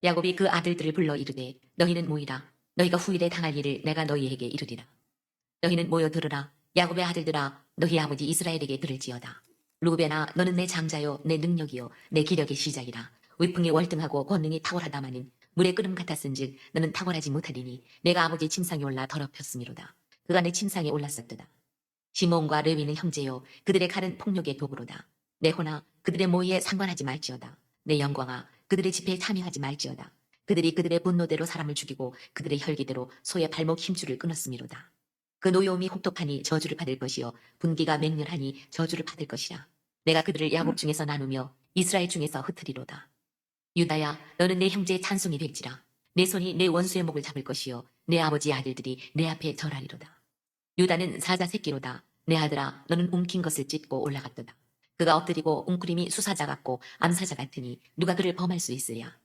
야곱이 그 아들들을 불러 이르되 너희는 모이라. 너희가 후일에 당할 일을 내가 너희에게 이르리라. 너희는 모여 들으라. 야곱의 아들들아 너희 아버지 이스라엘에게 들을지어다. 루벤아 너는 내 장자요 내 능력이요 내 기력의 시작이라. 위풍이 월등하고 권능이 탁월하다마는 물의 끓음 같았은즉 너는 탁월하지 못하리니 내가 아버지의 침상에 올라 더럽혔음이로다. 그가 내 침상에 올랐었도다. 시몬과 레위는 형제요 그들의 칼은 폭력의 도구로다. 내 호나 그들의 모의에 상관하지 말지어다. 내 영광아 그들의 집회에 참여하지 말지어다. 그들이 그들의 분노대로 사람을 죽이고 그들의 혈기대로 소의 발목 힘줄을 끊었음이로다. 그 노여움이 혹독하니 저주를 받을 것이요 분기가 맹렬하니 저주를 받을 것이라. 내가 그들을 야곱 중에서 나누며 이스라엘 중에서 흩으리로다. 유다야 너는 내 형제의 찬송이 될지라. 내 손이 내 원수의 목을 잡을 것이요 내 아버지의 아들들이 내 앞에 절하리로다. 유다는 사자 새끼로다. 내 아들아 너는 움킨 것을 찢고 올라갔도다. 그가 엎드리고 웅크림이 수사자 같고 암사자 같으니 누가 그를 범할 수 있으랴.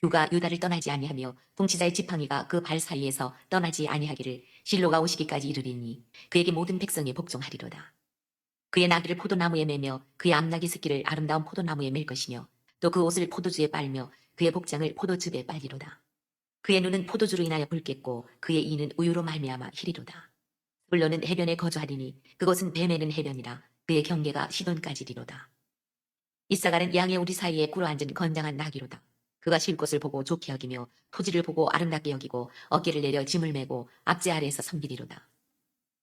휴가 유다를 떠나지 아니하며 통치자의 지팡이가 그 발 사이에서 떠나지 아니하기를 실로가 오시기까지 이르리니 그에게 모든 백성이 복종하리로다. 그의 나귀를 포도나무에 매며 그의 암나귀 새끼를 아름다운 포도나무에 맬 것이며 또 그 옷을 포도주에 빨며 그의 복장을 포도즙에 빨리로다. 그의 눈은 포도주로 인하여 붉겠고 그의 이는 우유로 말미암아 희리로다. 물론은 해변에 거주하리니 그것은 배 매는 해변이라 그의 경계가 시돈까지리로다. 이사갈은 양의 우리 사이에 꿇어앉은 건장한 나귀로다. 그가 쉴 곳을 보고 좋게 여기며 토지를 보고 아름답게 여기고 어깨를 내려 짐을 메고 앞제 아래에서 섬기리로다.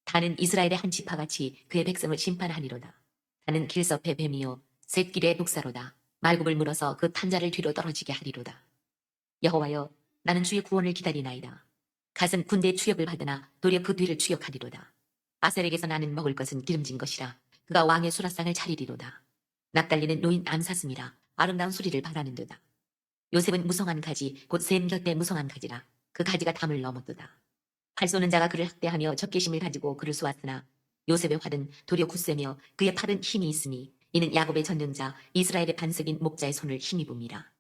다는 이스라엘의 한 지파같이 그의 백성을 심판하리로다. 다는 길섭의 뱀이요 샛길의 독사로다. 말굽을 물어서 그 탄자를 뒤로 떨어지게 하리로다. 여호와여 나는 주의 구원을 기다리나이다. 갓은 군대의 추격을 받으나 도리어 그 뒤를 추격하리로다. 아셀에게서 나는 먹을 것은 기름진 것이라 그가 왕의 수라상을 차리리로다. 납달리는 노인 암사슴이라 아름다운 수리를 바라는도다. 요셉은 무성한 가지 곧 샘 곁에 무성한 가지라 그 가지가 담을 넘었도다. 팔 쏘는 자가 그를 학대하며 적개심을 가지고 그를 쏘았으나 요셉의 활은 도리어 굳세며 그의 팔은 힘이 있으니 이는 야곱의 전능자 이스라엘의 반석인 목자의 손을 힘입음이라.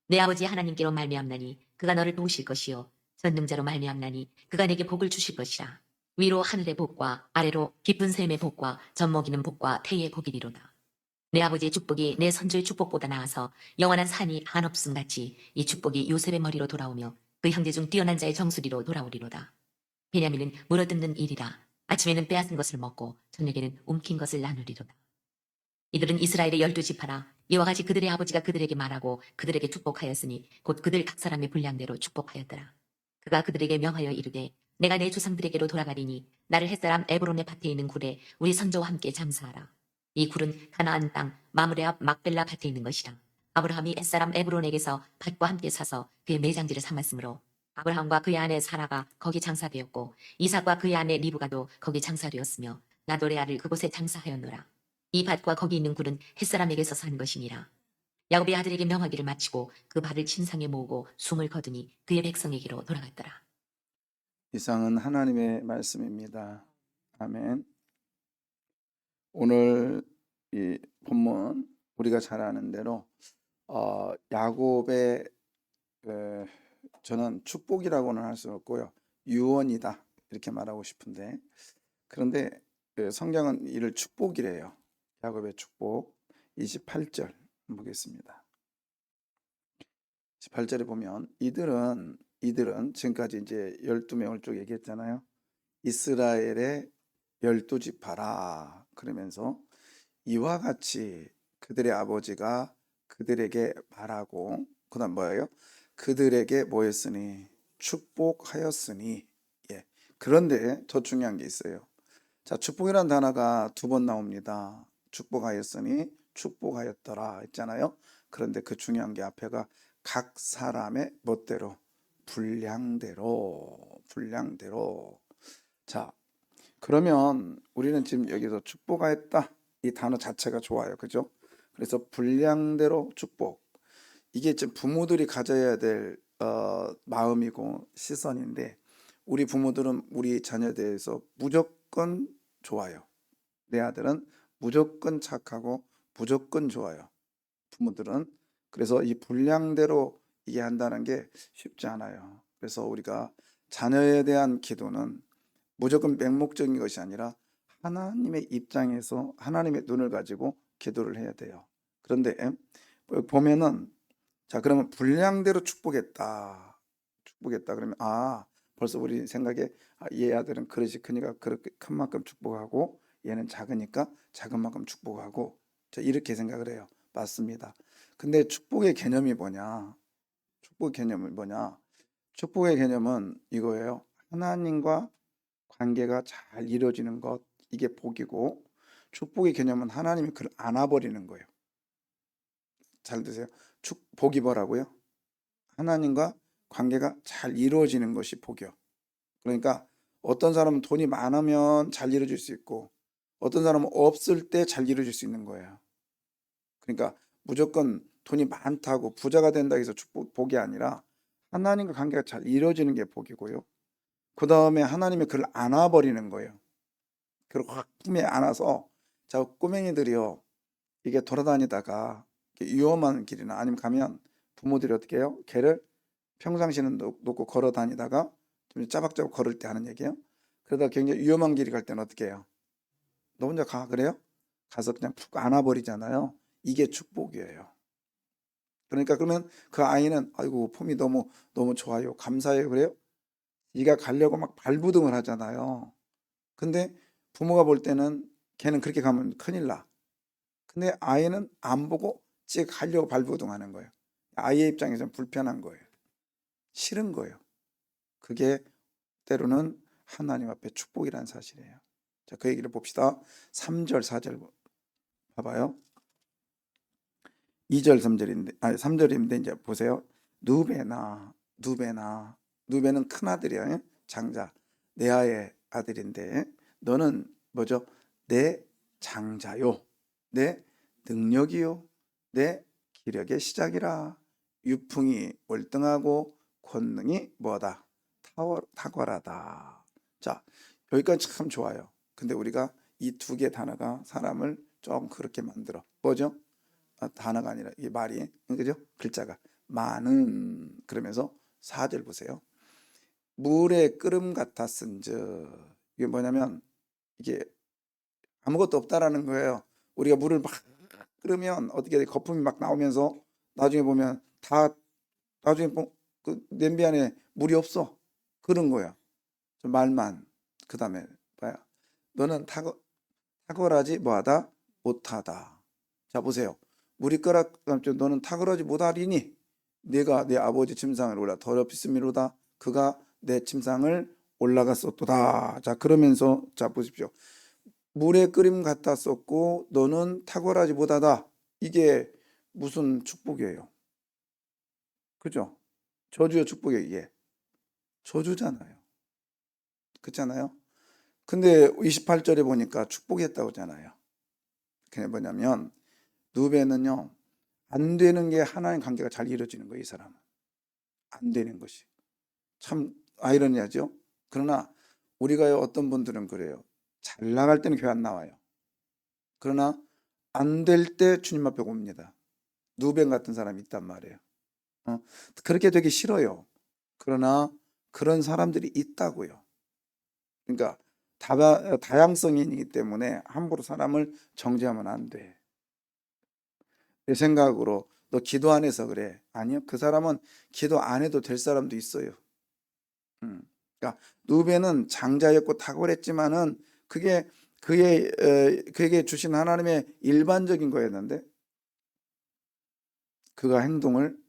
내 아버지 하나님께로 말미암나니 그가 너를 도우실 것이요 전능자로 말미암나니 그가 내게 복을 주실 것이라. 위로 하늘의 복과 아래로 깊은 샘의 복과 젖먹이는 복과 태의 복이리로다. 내 아버지의 축복이 내 선조의 축복보다 나아서 영원한 산이 한없음 같이 이 축복이 요셉의 머리로 돌아오며 그 형제 중 뛰어난 자의 정수리로 돌아오리로다. 베냐민은 물어뜯는 일이라. 아침에는 빼앗은 것을 먹고 저녁에는 움킨 것을 나누리로다. 이들은 이스라엘의 12지파라. 이와 같이 그들의 아버지가 그들에게 말하고 그들에게 축복하였으니 곧 그들 각 사람의 분량대로 축복하였더라. 그가 그들에게 명하여 이르되 내가 내 조상들에게로 돌아가리니 나를 햇사람 에브론의 밭에 있는 굴에 우리 선조와 함께 장사하라. 이 굴은 가나안 땅 마므레 앞 막벨라 밭에 있는 것이라. 아브라함이 햇사람 에브론에게서 밭과 함께 사서 그의 매장지를 삼았으므로 아브라함과 그의 아내 사라가 거기 장사되었고 이삭과 그의 아내 리브가도 거기 장사되었으며 나돌의 아를 그곳에 장사하였노라. 이 밭과 거기 있는 굴은 햇사람에게서 산 것이니라. 야곱의 아들에게 명하기를 마치고 그 발을 침상에 모으고 숨을 거두니 그의 백성에게로 돌아갔더라. 이상은 하나님의 말씀입니다. 아멘. 오늘 이 본문 우리가 잘 아는 대로 야곱의 저는 축복이라고는 할 수 없고요. 유언이다 이렇게 말하고 싶은데 그런데 성경은 이를 축복이래요. 야곱의 축복 28절 보겠습니다. 18절에 보면 이들은 지금까지 이제 12명을 쭉 얘기했잖아요. 이스라엘의 12지파라 그러면서 이와 같이 그들의 아버지가 그들에게 말하고 그다음 뭐예요? 그들에게 뭐 했으니 축복하였으니. 예. 그런데 더 중요한 게 있어요. 자, 축복이라는 단어가 두 번 나옵니다. 축복하였으니 축복하였더라 했잖아요. 그런데 그 중요한 게 앞에가 각 사람의 멋대로 분량대로. 자, 그러면 우리는 지금 여기서 축복하였다 이 단어 자체가 좋아요. 그죠? 그래서 분량대로 축복. 이게 지금 부모들이 가져야 될 마음이고 시선인데 우리 부모들은 우리 자녀에 대해서 무조건 좋아요. 내 아들은 무조건 착하고 무조건 좋아요. 부모들은. 그래서 이 분량대로 이게 한다는 게 쉽지 않아요. 그래서 우리가 자녀에 대한 기도는 무조건 맹목적인 것이 아니라 하나님의 입장에서 하나님의 눈을 가지고 기도를 해야 돼요. 그런데 보면은 자, 그러면 분량대로 축복했다. 축복했다. 그러면 벌써 우리 생각에 얘 아들은 그릇이 크니까 그렇게 큰 만큼 축복하고 얘는 작으니까 작은 만큼 축복하고 자, 이렇게 생각을 해요. 맞습니다. 근데 축복의 개념이 뭐냐? 축복의 개념은 뭐냐? 축복의 개념은 이거예요. 하나님과 관계가 잘 이루어지는 것, 이게 복이고, 축복의 개념은 하나님이 그를 안아버리는 거예요. 잘 드세요. 복이 뭐라고요? 하나님과 관계가 잘 이루어지는 것이 복이요. 그러니까 어떤 사람은 돈이 많으면 잘 이루어질 수 있고, 어떤 사람은 없을 때 잘 이루어질 수 있는 거예요. 그러니까 무조건 돈이 많다고 부자가 된다 해서 복이 아니라 하나님과 관계가 잘 이루어지는 게 복이고요. 그 다음에 하나님이 그를 안아버리는 거예요. 그리고 확 품에 안아서 자, 꼬맹이들이요. 이게 돌아다니다가 위험한 길이나 아니면 가면 부모들이 어떻게 해요? 걔를 평상시는 놓고 걸어 다니다가 좀 짜박짜박 걸을 때 하는 얘기예요. 그러다 굉장히 위험한 길이 갈 때는 어떻게 해요? 너 혼자 가 그래요? 가서 그냥 푹 안아버리잖아요. 이게 축복이에요. 그러니까 그러면 그 아이는 아이고 폼이 너무 너무 좋아요. 감사해요. 그래요? 네가 가려고 막 발부둥을 하잖아요. 근데 부모가 볼 때는 걔는 그렇게 가면 큰일 나. 근데 아이는 안 보고 찌 가려고 발부둥하는 거예요. 아이의 입장에서는 불편한 거예요. 싫은 거예요. 그게 때로는 하나님 앞에 축복이라는 사실이에요. 자, 그 얘기를 봅시다. 3절, 4절 봐봐요. 2절, 3절인데, 3절인데 이제 보세요. 누베는 큰 아들이야. 장자. 레아의 아들인데 너는 뭐죠? 내 장자요. 내 능력이요. 내 기력의 시작이라. 유풍이 월등하고 권능이 뭐다? 탁월하다. 자, 여기까지 참 좋아요. 근데 우리가 이 두 개 단어가 사람을 좀 그렇게 만들어. 뭐죠? 단어가 아니라 이 말이 그죠? 글자가 많은 그러면서 4절 보세요. 물의 끓음 같았은즉 이게 뭐냐면 이게 아무것도 없다라는 거예요. 우리가 물을 막 끓으면 어떻게 돼? 거품이 막 나오면서 나중에 보면 다 나중에 그 냄비 안에 물이 없어. 그런 거야. 말만. 그 다음에 봐요. 너는 탁월하지 뭐하다? 못하다. 자 보세요. 물이 끓어 너는 탁월하지 못하리니 네가 내 아버지 침상을 올라 더럽히음이로다. 그가 내 침상을 올라갔었도다. 자 그러면서 자 보십시오. 물에 끓임 같았었고 너는 탁월하지 못하다. 이게 무슨 축복이에요? 그죠? 저주의 축복이에요. 이게 저주잖아요. 그렇잖아요. 근데 28절에 보니까 축복했다고 하잖아요. 그게 뭐냐면 누베는요. 안 되는 게 하나님 관계가 잘 이루어지는 거예요. 이 사람은. 안 되는 것이. 참 아이러니하죠. 그러나 우리가 어떤 분들은 그래요. 잘 나갈 때는 교회 안 나와요. 그러나 안 될 때 주님 앞에 옵니다. 누벤 같은 사람이 있단 말이에요. 그렇게 되기 싫어요. 그러나 그런 사람들이 있다고요. 그러니까 다양성이기 때문에 함부로 사람을 정죄하면 안 돼. 내 생각으로 너 기도 안 해서 그래. 아니요. 그 사람은 기도 안 해도 될 사람도 있어요. 그러니까 누베는 장자였고 탁월했지만은 그게 그에게 주신 하나님의 일반적인 거였는데 그가 행동을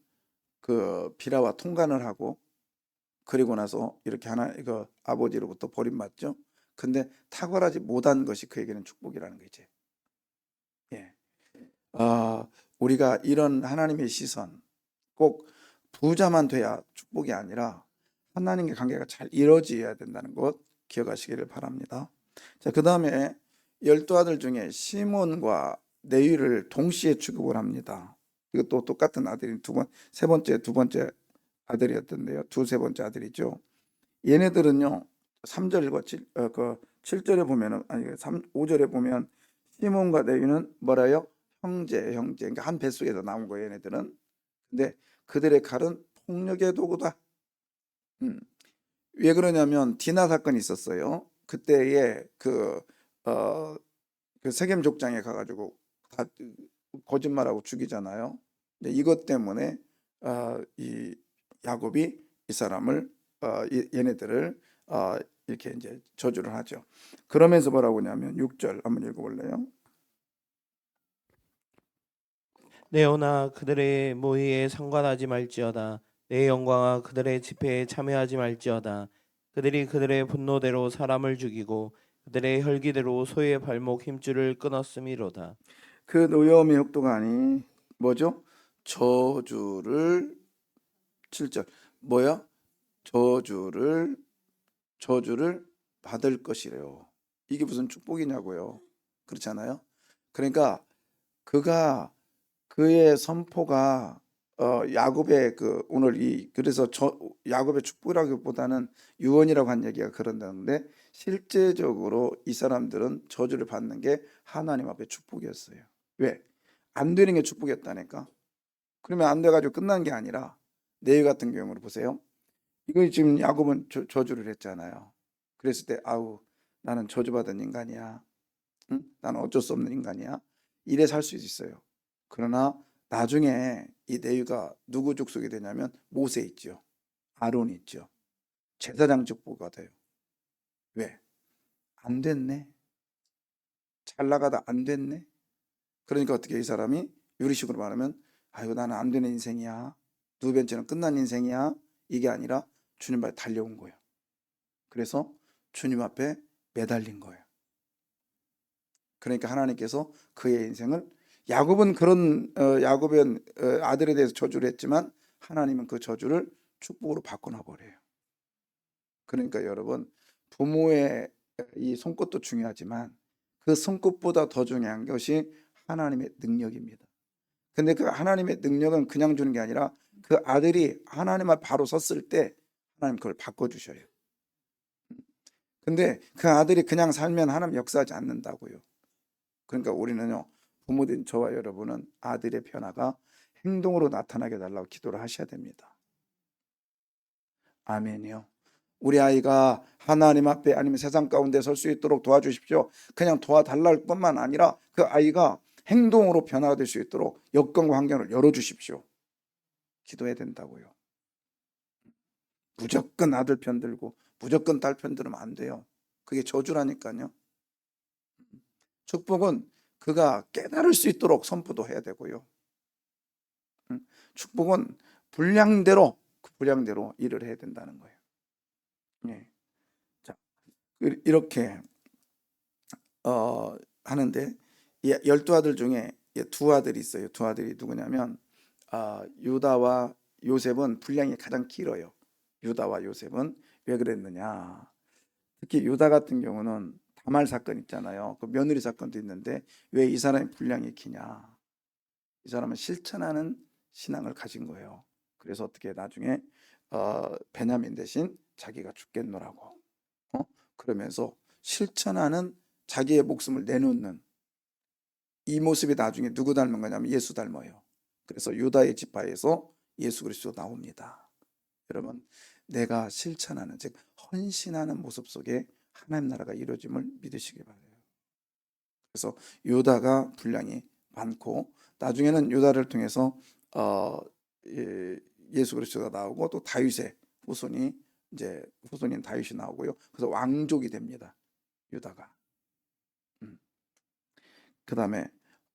그 비라와 통간을 하고 그리고 나서 이렇게 이거 아버지로부터 버림받죠. 근데 탁월하지 못한 것이 그에게는 축복이라는 거지. 예. 우리가 이런 하나님의 시선, 꼭 부자만 돼야 축복이 아니라 하나님과 관계가 잘 이루어져야 된다는 것 기억하시기를 바랍니다. 자, 그 다음에 12아들 중에 시몬과 레위를 동시에 취급을 합니다. 이것도 똑같은 아들이 세 번째 아들이었던데요. 두세 번째 아들이죠. 얘네들은요, 3절과 7절에 보면은, 5절에 보면 시몬과 레위는 뭐라요? 형제. 그러니까 한 뱃속에서 나온 거예요, 얘네들은. 근데 그들의 칼은 폭력의 도구다. 왜 그러냐면 디나 사건이 있었어요. 그때에 그 세겜 족장에 가가지고 다 거짓말하고 죽이잖아요. 이것 때문에 이 야곱이 이 사람을 얘네들을 이렇게 이제 저주를 하죠. 그러면서 뭐라고 하냐면 6절 한번 읽어볼래요? 내오나 그들의 모의에 상관하지 말지어다. 내 영광아 그들의 집회에 참여하지 말지어다. 그들이 그들의 분노대로 사람을 죽이고 그들의 혈기대로 소의 발목 힘줄을 끊었음이로다. 그 노여움의 욕도가 아니 뭐죠? 저주를 7절 뭐야? 저주를 받을 것이래요. 이게 무슨 축복이냐고요. 그렇잖아요. 그러니까 그의 선포가 야곱의 오늘 그래서 야곱의 축복이라기보다는 유언이라고 한 얘기가 그런다는데 실제적으로 이 사람들은 저주를 받는 게 하나님 앞에 축복이었어요. 왜? 안 되는 게 축복이었다니까. 그러면 안 돼가지고 끝난 게 아니라 레위 같은 경우를 보세요. 이거 지금 야곱은 저주를 했잖아요. 그랬을 때 아우 나는 저주받은 인간이야. 응? 나는 어쩔 수 없는 인간이야. 이래 살 수 있어요. 그러나 나중에 이 레위가 누구 족속이 되냐면 모세 있죠. 아론 있죠. 제사장 족보가 돼요. 왜? 안 됐네. 잘 나가다 안 됐네. 그러니까 어떻게 이 사람이 유리식으로 말하면 아이고 나는 안 되는 인생이야. 두 번째는 끝난 인생이야. 이게 아니라 주님 앞에 달려온 거예요. 그래서 주님 앞에 매달린 거예요. 그러니까 하나님께서 그의 인생을 야곱은 야곱의 아들에 대해서 저주를 했지만 하나님은 그 저주를 축복으로 바꿔놔 버려요. 그러니까 여러분 부모의 이 손끝도 중요하지만 그 손끝보다 더 중요한 것이 하나님의 능력입니다. 근데 그 하나님의 능력은 그냥 주는 게 아니라 그 아들이 하나님 앞에 바로 섰을 때 하나님 그걸 바꿔주셔요. 근데 그 아들이 그냥 살면 하나님 역사하지 않는다고요. 그러니까 우리는요, 부모된 저와 여러분은 아들의 변화가 행동으로 나타나게 달라고 기도를 하셔야 됩니다. 아멘이요. 우리 아이가 하나님 앞에 아니면 세상 가운데 설 수 있도록 도와주십시오. 그냥 도와달랄 뿐만 아니라 그 아이가 행동으로 변화가 될 수 있도록 여건과 환경을 열어주십시오. 기도해야 된다고요. 무조건 아들 편 들고 무조건 딸 편 들으면 안 돼요. 그게 저주라니까요. 축복은 그가 깨달을 수 있도록 선포도 해야 되고요. 축복은 분량대로 일을 해야 된다는 거예요. 예. 자, 이렇게 하는데 12아들 중에 두 아들이 있어요. 두 아들이 누구냐면 유다와 요셉은 분량이 가장 길어요. 유다와 요셉은 왜 그랬느냐? 특히 유다 같은 경우는 다말 사건 있잖아요. 그 며느리 사건도 있는데 왜 이 사람의 분량이 기냐? 이 사람은 실천하는 신앙을 가진 거예요. 그래서 어떻게 나중에 베냐민 대신 자기가 죽겠노라고 그러면서 실천하는 자기의 목숨을 내놓는 이 모습이 나중에 누구 닮은 거냐면 예수 닮아요. 그래서 유다의 지파에서 예수 그리스도 나옵니다. 여러분 내가 실천하는 즉 헌신하는 모습 속에 하나님 나라가 이루어짐을 믿으시기 바라요. 그래서 유다가 분량이 많고 나중에는 유다를 통해서 예수 그리스도가 나오고 또 다윗의 후손인 다윗이 나오고요. 그래서 왕족이 됩니다. 유다가. 그 다음에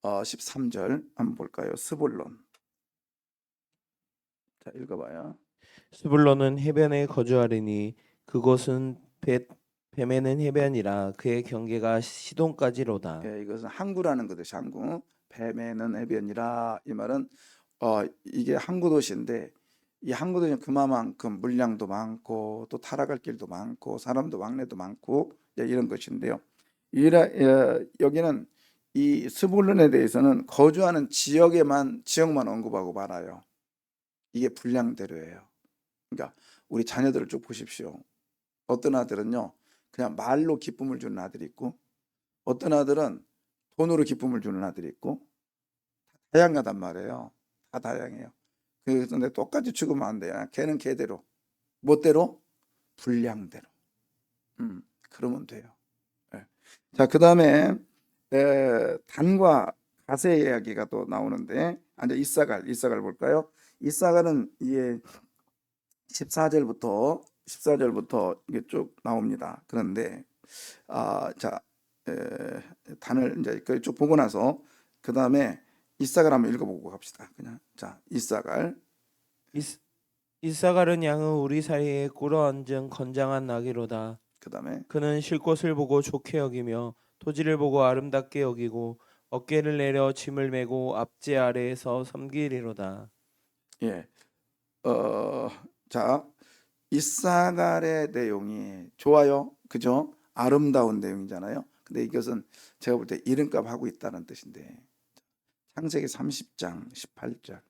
13절 한번 볼까요? 스불론. 자 읽어봐요. 스불론은 해변에 거주하리니 그곳은 뱀에는 해변이라 그의 경계가 시돈까지로다. 예, 이것은 항구라는 거듯이 항구. 뱀에는 해변이라 이 말은 이게 항구 도시인데 이 항구 도시는 그만큼 물량도 많고 또 타락할 길도 많고 사람도 왕래도 많고 이런 것인데요. 여기는 이 스불론에 대해서는 거주하는 지역만 언급하고 말아요. 이게 분량대로예요. 그러니까 우리 자녀들을 쭉 보십시오. 어떤 아들은요 그냥 말로 기쁨을 주는 아들이 있고 어떤 아들은 돈으로 기쁨을 주는 아들이 있고 다양하단 말이에요. 다 다양해요. 그런데 똑같이 죽으면 안 돼요. 걔는 걔대로 멋대로 분량대로 그러면 돼요. 네. 자, 그 다음에 단과 가세 이야기가 또 나오는데 이제 이사갈 볼까요? 이사갈은 이게 14절부터 이게 쭉 나옵니다. 그런데 자, 단을 이제 쭉 보고 나서 그 다음에 이사갈 한번 읽어보고 갑시다. 그냥 자, 이사갈. 이사갈은 양은 우리 사이에 꿇어앉은 건장한 나귀로다. 그 다음에 그는 쉴 곳을 보고 좋게 여기며 토지를 보고 아름답게 여기고 어깨를 내려 짐을 메고 앞제 아래에서 섬기리로다. 예, 자, 이사갈의 내용이 좋아요, 그죠? 아름다운 내용이잖아요. 근데 이것은 제가 볼 때 이름값 하고 있다는 뜻인데, 창세기 30장 18절.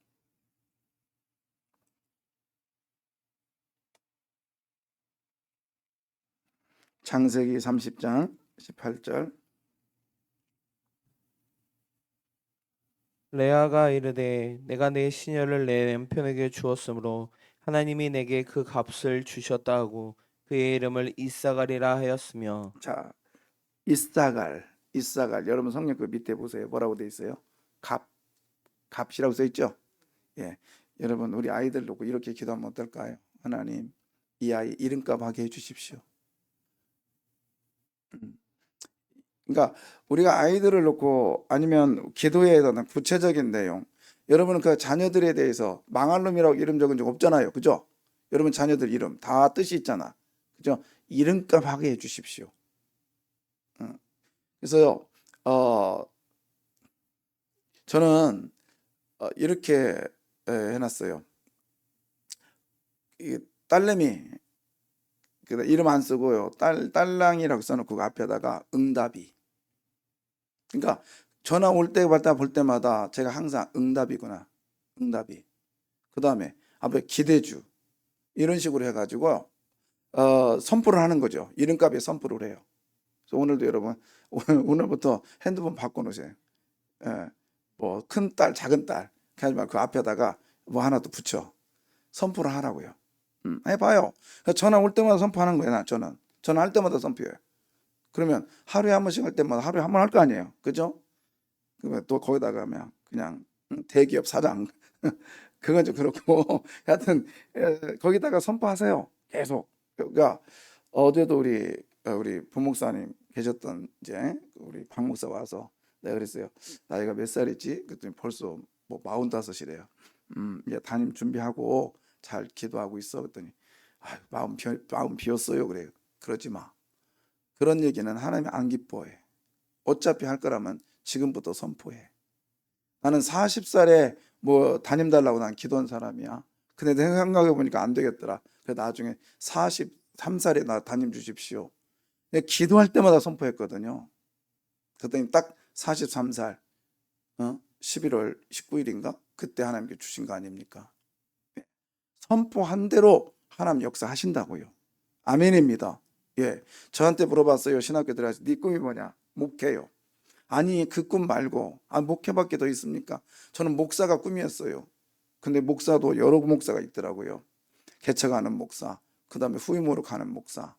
창세기 30장 18절. 레아가 이르되 내가 내 시녀를 내 남편에게 주었으므로 하나님이 내게 그 값을 주셨다 하고 그의 이름을 이사갈이라 하였으며. 자, 이사갈. 여러분 성경 그 밑에 보세요. 뭐라고 돼 있어요? 값이라고 써 있죠? 예, 여러분 우리 아이들 놓고 이렇게 기도하면 어떨까요? 하나님, 이 아이 이름값 하게 해주십시오. 그러니까 우리가 아이들을 놓고 아니면 기도에 대한 구체적인 내용, 여러분은 그 자녀들에 대해서 망할 놈이라고 이름 적은 적 없잖아요, 그죠? 여러분 자녀들 이름 다 뜻이 있잖아, 그죠? 이름값 하게 해주십시오. 그래서 저는 이렇게 해놨어요. 이 딸내미 이름 안 쓰고요, 딸랑이라고 써놓고 그 앞에다가 응답이. 그러니까 전화 올 때마다 볼 때마다 제가 항상 응답이구나, 응답이. 그 다음에 앞에 기대주, 이런 식으로 해가지고 선포를 하는 거죠. 이름값에 선포를 해요. 그래서 오늘도 여러분 오늘부터 핸드폰 바꿔놓으세요. 예, 뭐 큰 딸, 작은 딸 하지 말고 그 앞에다가 뭐 하나 더 붙여 선포를 하라고요. 해봐요. 전화 올 때마다 선포하는 거예요. 저는 전화할 때마다 선포해요. 그러면 하루에 한 번씩 할 때마다 하루에 한 번 할 거 아니에요, 그죠? 그러면 또 거기다가 그냥 대기업 사장 그건 좀 그렇고 하여튼 거기다가 선포하세요. 계속. 그러니까 어제도 우리 부목사님 계셨던 이제 우리 박 목사 와서 내가 그랬어요. 나이가 몇 살이지? 그랬더니 벌써 뭐 45이래요. 이제 담임 준비하고 잘 기도하고 있어. 그랬더니 마음 비었어요. 그래요. 그러지 마. 그런 얘기는 하나님이 안 기뻐해. 어차피 할 거라면 지금부터 선포해. 나는 40살에 뭐 담임 달라고 난 기도한 사람이야. 근데 내가 생각해 보니까 안 되겠더라. 그래서 나중에 43살에 나 담임 주십시오. 내가 기도할 때마다 선포했거든요. 그랬더니 딱 43살 11월 19일인가? 그때 하나님께 주신 거 아닙니까? 선포한 대로 하나님 역사하신다고요. 아멘입니다. 예, 저한테 물어봤어요. 신학교 들어가서 네 꿈이 뭐냐? 목회요. 아니 그 꿈 말고 목회밖에 더 있습니까? 저는 목사가 꿈이었어요. 근데 목사도 여러 목사가 있더라고요. 개척하는 목사, 그 다음에 후임으로 가는 목사,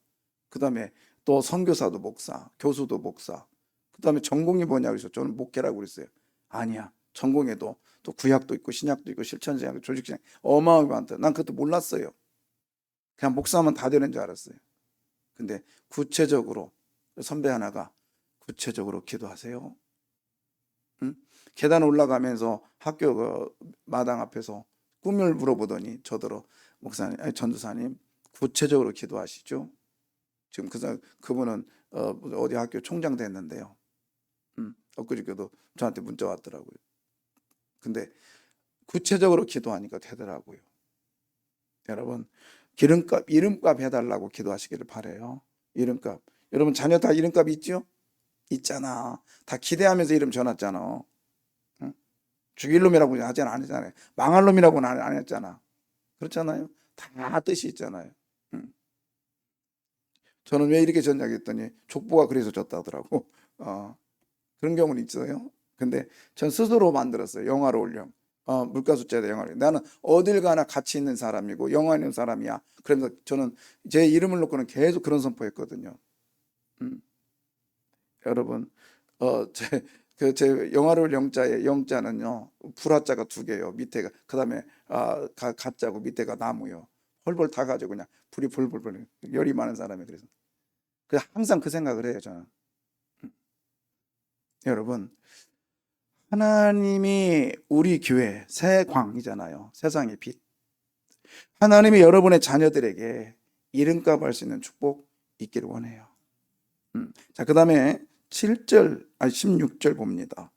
그 다음에 또 선교사도 목사, 교수도 목사, 그 다음에 전공이 뭐냐 그래서 저는 목회라고 그랬어요. 아니야, 전공에도 또 구약도 있고 신약도 있고 실천신약, 조직신약 어마어마하게 많다. 난 그것도 몰랐어요. 그냥 목사만 다 되는 줄 알았어요. 근데 구체적으로 선배 하나가 구체적으로 기도하세요. 계단 올라가면서 학교 그 마당 앞에서 꿈을 물어보더니 저더러 목사님, 아니 전도사님 구체적으로 기도하시죠. 지금 그분은 어디 학교 총장 됐는데요. 엊그저께도 저한테 문자 왔더라고요. 근데 구체적으로 기도하니까 되더라고요. 여러분 이름값 해달라고 기도하시기를 바래요. 이름값. 여러분 자녀 다 이름값 있죠? 있잖아. 다 기대하면서 이름 지어놨잖아. 응? 죽일 놈이라고 하지 않았잖아요. 망할 놈이라고는 안 했잖아. 그렇잖아요. 다 뜻이 있잖아요. 저는 왜 이렇게 졌냐 했더니 족보가 그래서 졌다더라고. 그런 경우는 있어요. 근데 전 스스로 만들었어요. 영화로 올려. 물가숫자에다 영화를. 나는 어딜 가나 가치 있는 사람이고 영화 있는 사람이야. 그러면서 저는 제 이름을 놓고는 계속 그런 선포했거든요. 여러분, 그 제 영화로울 영자의 영자는요 불화자가 두 개요. 밑에가 그다음에 가짜고 밑에가 나무요. 헐벌 타가지고 그냥 불이 불불불 열이 많은 사람이 그래서 항상 그 생각을 해요 저는. 여러분 하나님이 우리 교회 새 광이잖아요. 세상의 빛. 하나님이 여러분의 자녀들에게 이름값 할 수 있는 축복 있기를 원해요. 자, 그 다음에 16절 봅니다.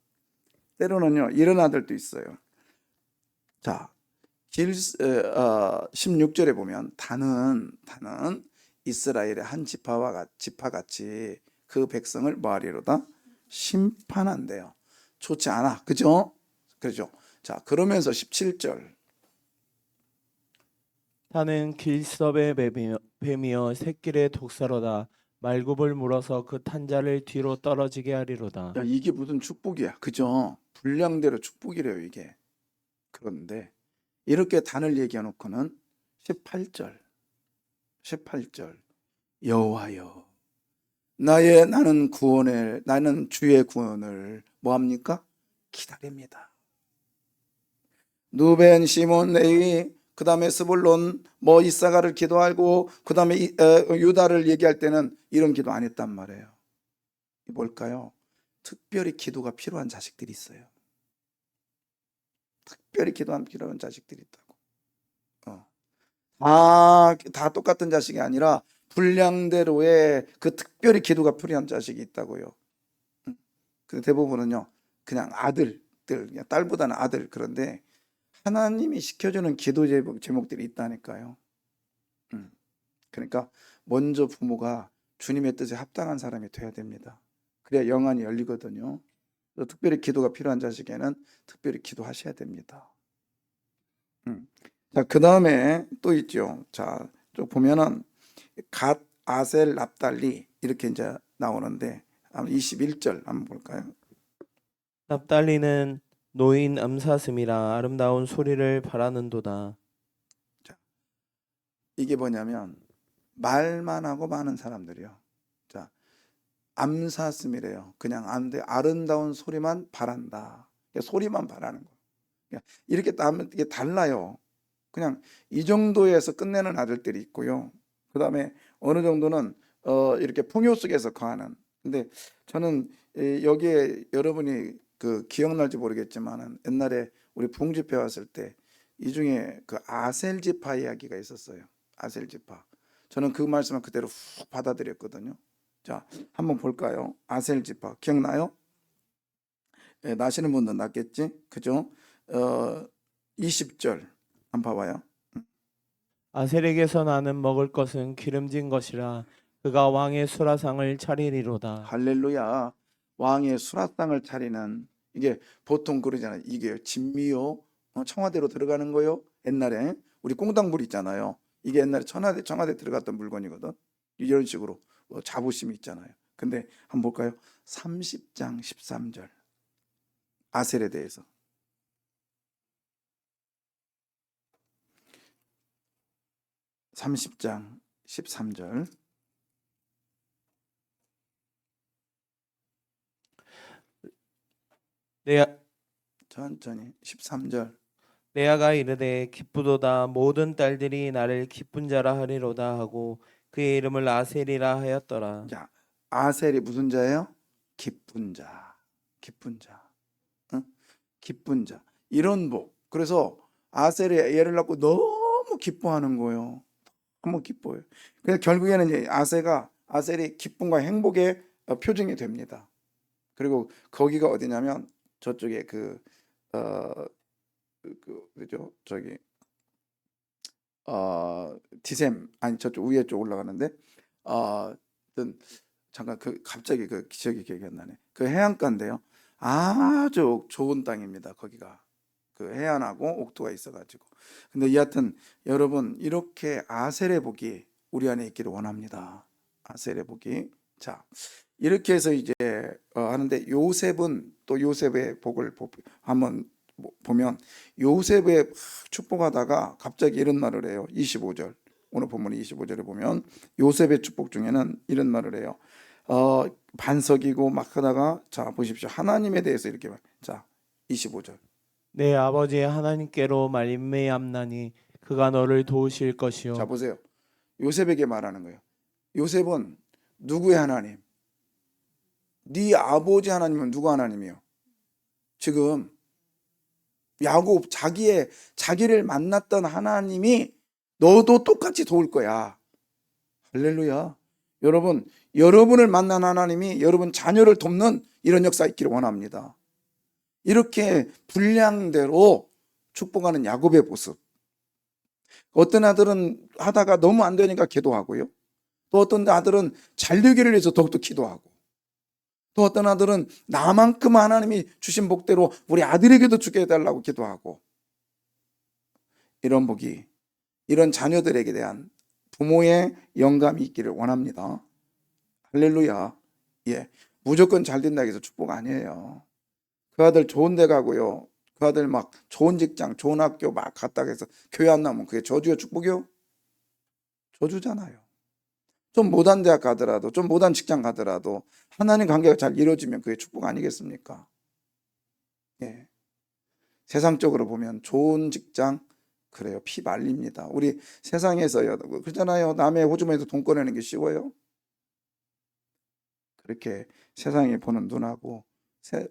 때로는요, 이런 아들도 있어요. 자, 16절에 보면 다는 이스라엘의 한 지파같이 그 백성을 뭐하리로다? 심판한대요. 좋지 않아. 그죠? 그죠? 자, 그러면서 17절. 타는 길섭의 뱀이여 새길의 독사로다. 말굽을 물어서 그 탄자를 뒤로 떨어지게 하리로다. 야, 이게 무슨 축복이야. 그죠? 분량대로 축복이래요, 이게. 그런데 이렇게 단을 얘기해 놓고는 18절 여호와여 나는 주의 구원을 뭐합니까? 기다립니다. 누벤, 시몬, 레위, 그 다음에 스불론, 이사가를 기도하고 그 다음에 유다를 얘기할 때는 이런 기도 안 했단 말이에요. 뭘까요? 특별히 기도가 필요한 자식들이 있어요. 특별히 기도한 필요한 자식들이 있다고. 다 똑같은 자식이 아니라 분량대로의 그 특별히 기도가 필요한 자식이 있다고요. 그 대부분은요 그냥 아들들, 그냥 딸보다는 아들. 그런데 하나님이 시켜주는 기도 제목들이 있다니까요. 그러니까 먼저 부모가 주님의 뜻에 합당한 사람이 돼야 됩니다. 그래야 영안이 열리거든요. 특별히 기도가 필요한 자식에는 특별히 기도하셔야 됩니다. 자, 그 다음에 또 있죠. 자, 좀 보면은 갓, 아셀, 납달리 이렇게 이제 나오는데 21절 한번 볼까요? 납달리는 노인 암사슴이라 아름다운 소리를 바라는도다. 자, 이게 뭐냐면 말만 하고 많은 사람들이요. 자, 암사슴이래요. 그냥 아름다운 소리만 바란다. 소리만 바라는 거. 이렇게 하면 이게 달라요. 그냥 이 정도에서 끝내는 아들들이 있고요. 그 다음에 어느 정도는 이렇게 풍요 속에서 거하는. 근데 저는 여기에 여러분이 그 기억날지 모르겠지만은 옛날에 우리 부흥집회 왔을 때 이 중에 그 아셀 지파 이야기가 있었어요. 아셀 지파. 저는 그 말씀을 그대로 훅 받아들였거든요. 자, 한번 볼까요? 아셀 지파 기억나요? 예, 나시는 분도 났겠지, 그죠? 20절 한번 봐봐요. 아셀에게서 나는 먹을 것은 기름진 것이라 그가 왕의 수라상을 차리리로다. 할렐루야. 왕의 수라상을 차리는, 이게 보통 그러잖아요. 이게 진미요, 청와대로 들어가는 거요. 옛날에 우리 꽁당불 있잖아요. 이게 옛날에 청와대 들어갔던 물건이거든. 이런 식으로 자부심이 있잖아요. 근데 한번 볼까요? 30장 13절 아셀에 대해서. 30장 13절. 천천히 13절. 레아가 이르되 기쁘도다 모든 딸들이 나를 기쁜 자라 하리로다 하고 그의 이름을 아셀이라 하였더라. 자, 아셀이 무슨 자예요? 기쁜 자. 기쁜 자. 응? 기쁜 자. 이런 복. 그래서 아셀이 애를 낳고 너무 기뻐하는 거예요. 너무 기뻐요. 그래서 결국에는 이제 아셀이 기쁨과 행복의 표징이 됩니다. 그리고 거기가 어디냐면 저쪽에 그죠? 저기 디셈, 아니 저쪽 위에 쪽 올라가는데 어떤 잠깐 갑자기 기억이 기억이 안 나네. 그 해안가인데요. 아주 좋은 땅입니다. 거기가 그 해안하고 옥토가 있어가지고. 근데 여하튼 여러분 이렇게 아셀의 복이 우리 안에 있기를 원합니다. 아셀의 복이. 자, 이렇게 해서 이제 하는데 요셉은 또 요셉의 복을 한번 보면 요셉의 축복하다가 갑자기 이런 말을 해요. 25절. 오늘 본문 25절에 보면 요셉의 축복 중에는 이런 말을 해요. 반석이고 막 하다가 자 보십시오. 하나님에 대해서 이렇게 자 25절. 내 아버지 하나님께로 말미암나니 그가 너를 도우실 자 것이요 보세요. 요셉에게 말하는 거예요. 요셉은 누구의 하나님? 네 아버지 하나님은 누구 하나님이요? 지금 야곱 자기를 만났던 하나님이 너도 똑같이 도울 거야. 할렐루야. 여러분, 여러분을 만난 하나님이 여러분 자녀를 돕는 이런 역사 있기를 원합니다. 이렇게 분량대로 축복하는 야곱의 모습. 어떤 아들은 하다가 너무 안 되니까 기도하고요. 또 어떤 아들은 잘 되기를 위해서 더욱더 기도하고. 또 어떤 아들은 나만큼 하나님이 주신 복대로 우리 아들에게도 주게 해달라고 기도하고. 이런 복이, 이런 자녀들에게 대한 부모의 영감이 있기를 원합니다. 할렐루야. 예, 무조건 잘 된다고 해서 축복 아니에요. 그 아들 좋은 데 가고요. 그 아들 막 좋은 직장, 좋은 학교 막 갔다고 해서 교회 안 나오면 그게 저주요, 축복이요? 저주잖아요. 좀 못한 대학 가더라도, 좀 못한 직장 가더라도 하나님 관계가 잘 이루어지면 그게 축복 아니겠습니까? 예. 세상적으로 보면 좋은 직장, 그래요. 피 말립니다. 우리 세상에서요. 그렇잖아요. 남의 호주머니에서 돈 꺼내는 게 쉬워요? 그렇게 세상이 보는 눈하고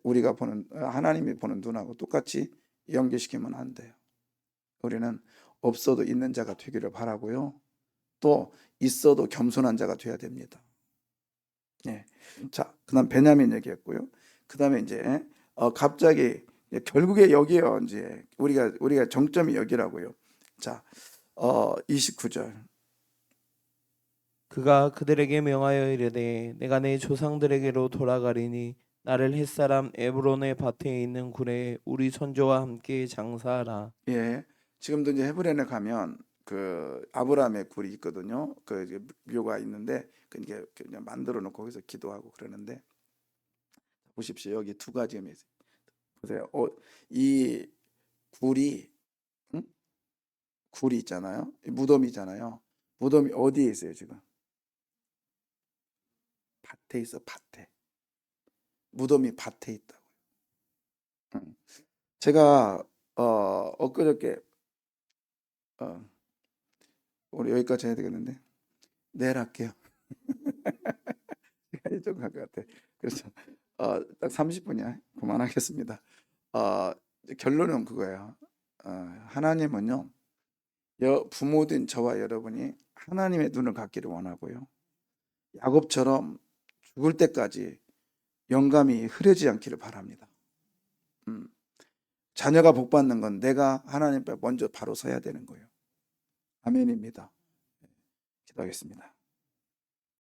우리가 보는 하나님이 보는 눈하고 똑같이 연결시키면 안 돼요. 우리는 없어도 있는 자가 되기를 바라고요. 또 있어도 겸손한 자가 돼야 됩니다. 예. 자, 그다음 베냐민 얘기했고요. 그다음에 이제 갑자기 결국에 여기요. 이제 우리가 정점이 여기라고요. 자, 29절. 그가 그들에게 명하여 이르되 내가 내 조상들에게로 돌아가리니 나를 햇사람 에브론의 밭에 있는 굴에 우리 선조와 함께 장사하라. 예. 지금도 이제 헤브론에 가면 그 아브라함의 굴이 있거든요. 그 이제 묘가 있는데 그냥 만들어 놓고 거기서 기도하고 그러는데 보십시오. 여기 두 가지 의미 있어요. 보세요. 이 굴이 굴이 있잖아요. 무덤이잖아요. 무덤이 어디에 있어요, 지금? 밭에 있어, 밭에. 무덤이 밭에 있다고요. 제가 엊그저께 우리 여기까지 해야 되겠는데 내일 할게요. 시간이 좀 갈 것 같아. 그래서 딱 30분이야. 그만하겠습니다. 결론은 그거예요. 하나님은요, 부모된 저와 여러분이 하나님의 눈을 갖기를 원하고요. 야곱처럼 죽을 때까지 영감이 흐려지지 않기를 바랍니다. 자녀가 복 받는 건 내가 하나님 앞에 먼저 바로 서야 되는 거예요. 아멘입니다. 기도하겠습니다.